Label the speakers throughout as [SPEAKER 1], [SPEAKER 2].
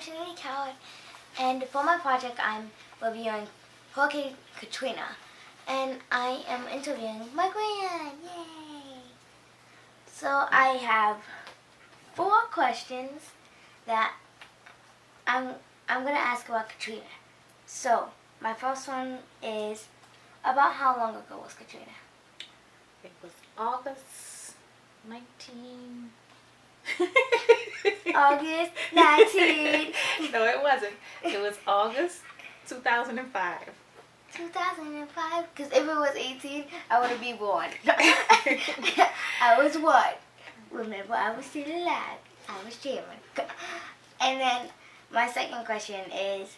[SPEAKER 1] Trinity and for my project I'm reviewing Hurricane Katrina, and I am interviewing my grand. Yay! So I have 4 questions that I'm gonna ask about Katrina. So my first one is, about how long ago was Katrina?
[SPEAKER 2] It was August 19.
[SPEAKER 1] August 19.
[SPEAKER 2] No, it wasn't. It was August 2005.
[SPEAKER 1] 2005? Because if it was 18, I wouldn't be born. I was what? Remember, I was still alive. I was German. And then my second question is,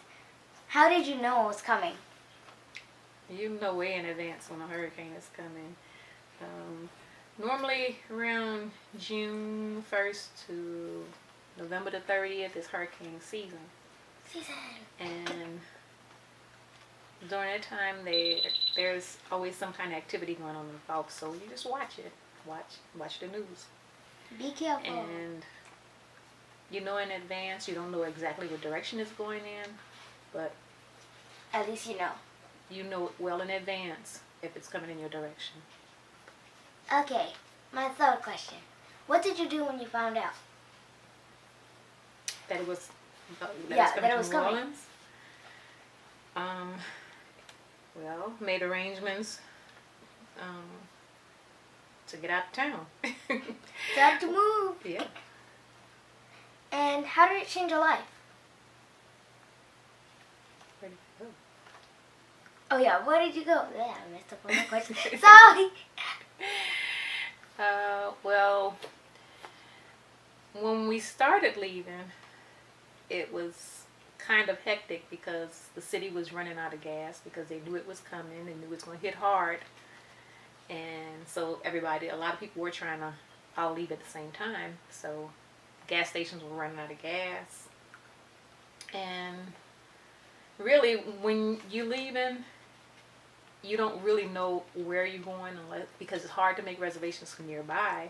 [SPEAKER 1] how did you know it was coming?
[SPEAKER 2] You know way in advance when a hurricane is coming. Normally around June 1st to November the 30th is hurricane season. And during that time there's always some kind of activity going on in the Gulf, so you just watch it. Watch the news.
[SPEAKER 1] Be careful.
[SPEAKER 2] And you know in advance, you don't know exactly what direction it's going in, but
[SPEAKER 1] at least you know.
[SPEAKER 2] You know it well in advance if it's coming in your direction.
[SPEAKER 1] Okay, my third question. What did you do when you found out?
[SPEAKER 2] That it was
[SPEAKER 1] coming.
[SPEAKER 2] New Orleans. Well, made arrangements to get out of town.
[SPEAKER 1] Time to move.
[SPEAKER 2] Yeah.
[SPEAKER 1] And how did it change your life?
[SPEAKER 2] Where did you go?
[SPEAKER 1] Oh yeah, where did you go? Yeah, I messed up on my question. Sorry.
[SPEAKER 2] Well, when we started leaving, it was kind of hectic because the city was running out of gas because they knew it was coming. They knew it was going to hit hard. And so a lot of people were trying to all leave at the same time. So gas stations were running out of gas. And really, when you're leaving, you don't really know where you're going because it's hard to make reservations from nearby.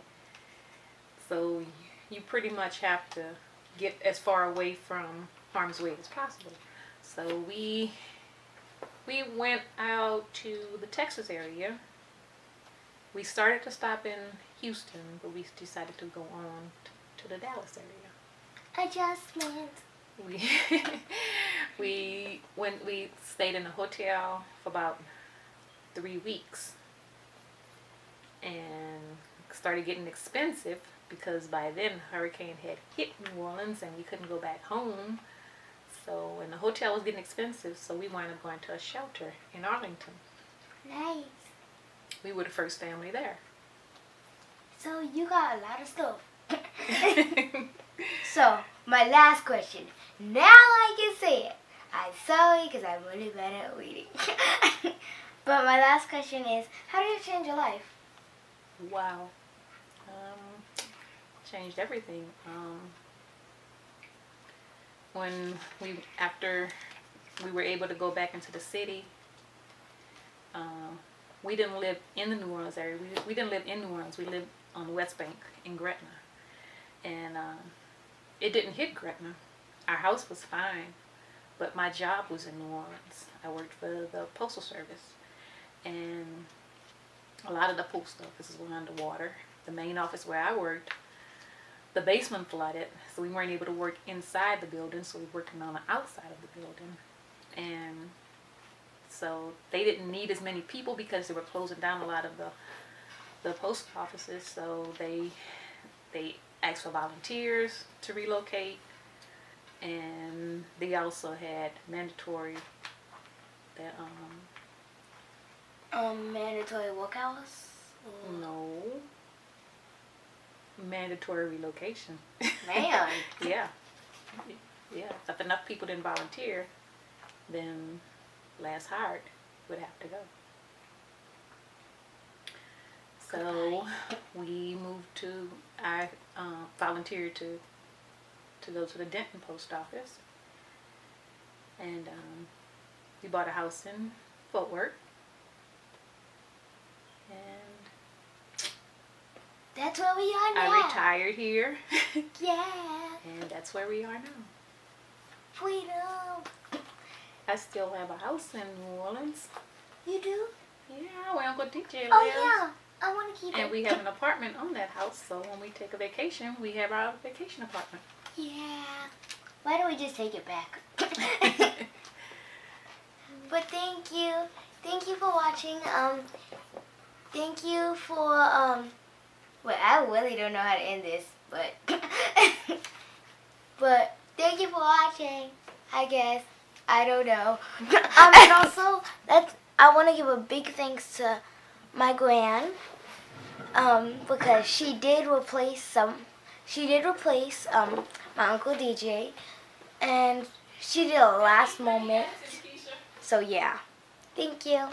[SPEAKER 2] So you pretty much have to get as far away from harm's way as possible. So we went out to the Texas area. We started to stop in Houston, but we decided to go on to the Dallas area.
[SPEAKER 1] Adjustment.
[SPEAKER 2] We stayed in a hotel for about 3 weeks, and started getting expensive because by then hurricane had hit New Orleans and we couldn't go back home. So, and the hotel was getting expensive, so we wound up going to a shelter in Arlington.
[SPEAKER 1] Nice.
[SPEAKER 2] We were the first family there.
[SPEAKER 1] So you got a lot of stuff. So, my last question. Now I can say it. I'm sorry because I'm really bad at reading. But my last question is, how did it change your life?
[SPEAKER 2] Wow. Changed everything. After we were able to go back into the city, we didn't live in the New Orleans area. We didn't live in New Orleans. We lived on the West Bank in Gretna. And it didn't hit Gretna. Our house was fine, but my job was in New Orleans. I worked for the Postal Service. And a lot of the post offices were underwater. The main office where I worked, the basement flooded, so we weren't able to work inside the building, so we were working on the outside of the building. And so they didn't need as many people because they were closing down a lot of the post offices, so they asked for volunteers to relocate, and they also had mandatory
[SPEAKER 1] mandatory work hours?
[SPEAKER 2] No. Mandatory relocation.
[SPEAKER 1] Man.
[SPEAKER 2] Yeah. If enough people didn't volunteer, then last hired would have to go. So we moved I volunteered to go to the Denton post office. And we bought a house in Fort Worth. And
[SPEAKER 1] that's where we are now.
[SPEAKER 2] I retired here.
[SPEAKER 1] Yeah.
[SPEAKER 2] And that's where we are now.
[SPEAKER 1] Freedom.
[SPEAKER 2] I still have a house in New Orleans.
[SPEAKER 1] You do?
[SPEAKER 2] Yeah, where Uncle DJ lives.
[SPEAKER 1] Oh yeah. I want to keep it.
[SPEAKER 2] And we have an apartment on that house, so when we take a vacation, we have our vacation apartment.
[SPEAKER 1] Yeah. Why don't we just take it back? But thank you. Thank you for watching. Thank you for well, I really don't know how to end this, but but thank you for watching. I guess I don't know. And also, I want to give a big thanks to my gran, because she did replace my Uncle DJ, and she did a last moment. So yeah, thank you.